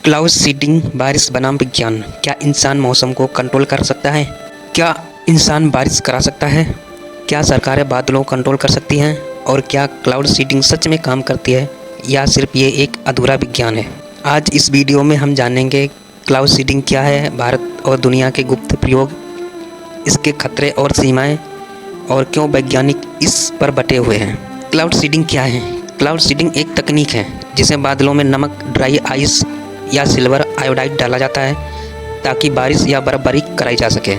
Cloud seeding बारिश बनाम विज्ञान। क्या इंसान मौसम को कंट्रोल कर सकता है? क्या इंसान बारिश करा सकता है? क्या सरकारें बादलों को कंट्रोल कर सकती हैं? और क्या क्लाउड सीडिंग सच में काम करती है या सिर्फ ये एक अधूरा विज्ञान है? आज इस वीडियो में हम जानेंगे क्लाउड सीडिंग क्या है, भारत और दुनिया के गुप्त प्रयोग, इसके खतरे और सीमाएं, और क्यों वैज्ञानिक इस पर बटे हुए हैं। क्लाउड सीडिंग क्या है? क्लाउड सीडिंग एक तकनीक है जिसे बादलों में नमक, ड्राई आइस या सिल्वर आयोडाइड डाला जाता है ताकि बारिश या बर्फबारी कराई जा सके।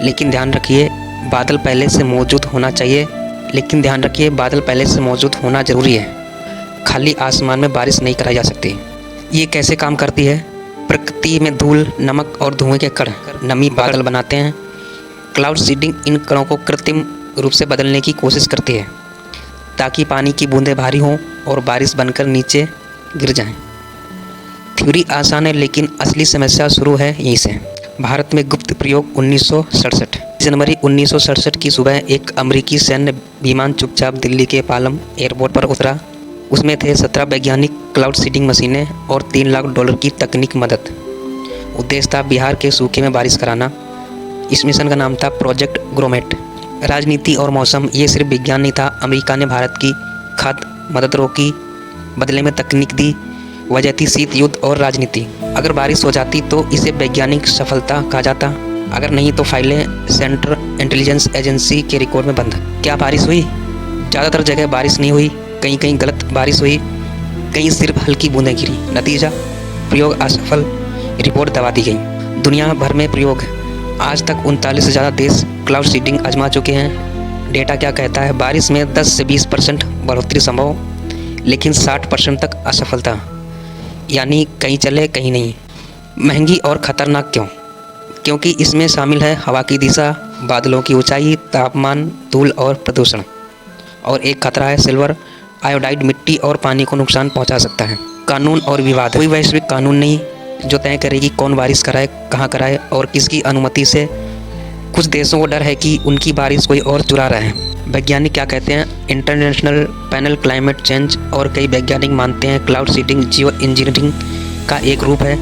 लेकिन ध्यान रखिए, बादल पहले से मौजूद होना ज़रूरी है। खाली आसमान में बारिश नहीं कराई जा सकती। ये कैसे काम करती है? प्रकृति में धूल, नमक और धुएं के कण नमी बादल बनाते हैं। क्लाउड सीडिंग इन कणों को कृत्रिम रूप से बदलने की कोशिश करती है ताकि पानी की बूंदें भारी हों और बारिश बनकर नीचे गिर जाएं। थ्योरी आसान है लेकिन असली समस्या शुरू है यहीं से। भारत में गुप्त प्रयोग 1967 जनवरी 1967 की सुबह एक अमेरिकी सैन्य विमान चुपचाप दिल्ली के पालम एयरपोर्ट पर उतरा। उसमें थे 17 वैज्ञानिक, क्लाउड सीडिंग मशीनें और $3 लाख की तकनीक मदद। उद्देश्य था बिहार के सूखे में बारिश कराना। इस मिशन का नाम था प्रोजेक्ट ग्रोमेट। राजनीति और मौसम, ये सिर्फ विज्ञान नहीं था। अमेरिका ने भारत की खाद्य मदद रोकी, बदले में तकनीक दी। वजह थी शीत युद्ध और राजनीति। अगर बारिश हो जाती तो इसे वैज्ञानिक सफलता कहा जाता, अगर नहीं तो फाइलें सेंट्रल इंटेलिजेंस एजेंसी के रिकॉर्ड में बंद। क्या बारिश हुई? ज़्यादातर जगह बारिश नहीं हुई, कहीं कहीं गलत बारिश हुई, कहीं सिर्फ हल्की बूंदें गिरी। नतीजा, प्रयोग असफल, रिपोर्ट दबा दी गई। दुनिया भर में प्रयोग, आज तक 39 से ज़्यादा देश क्लाउड सीडिंग आजमा चुके हैं। डेटा क्या कहता है? बारिश में 10 से 20% बढ़ोतरी संभव, लेकिन 60% तक असफलता, यानी कहीं चले कहीं नहीं। महंगी और ख़तरनाक क्यों? क्योंकि इसमें शामिल है हवा की दिशा, बादलों की ऊंचाई, तापमान, धूल और प्रदूषण। और एक खतरा है सिल्वर आयोडाइड, मिट्टी और पानी को नुकसान पहुंचा सकता है। कानून और विवाद, कोई वैश्विक कानून नहीं जो तय करेगी कौन बारिश कराए, कहाँ कराए और किसकी अनुमति से। कुछ देशों को डर है कि उनकी बारिश कोई और चुरा रहा है। वैज्ञानिक क्या कहते हैं? इंटरनेशनल पैनल क्लाइमेट चेंज और कई वैज्ञानिक मानते हैं क्लाउड सीडिंग जियो इंजीनियरिंग का एक रूप है।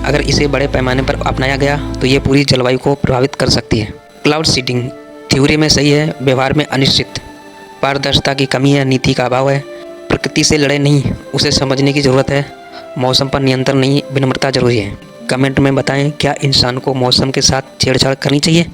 अगर इसे बड़े पैमाने पर अपनाया गया तो ये पूरी जलवायु को प्रभावित कर सकती है। क्लाउड सीडिंग थ्योरी में सही है, व्यवहार में अनिश्चित। पारदर्शिता की कमी है, नीति का अभाव है। प्रकृति से लड़े नहीं, उसे समझने की ज़रूरत है। मौसम पर नियंत्रण नहीं, विनम्रता जरूरी है। कमेंट में बताएं, क्या इंसान को मौसम के साथ छेड़छाड़ करनी चाहिए?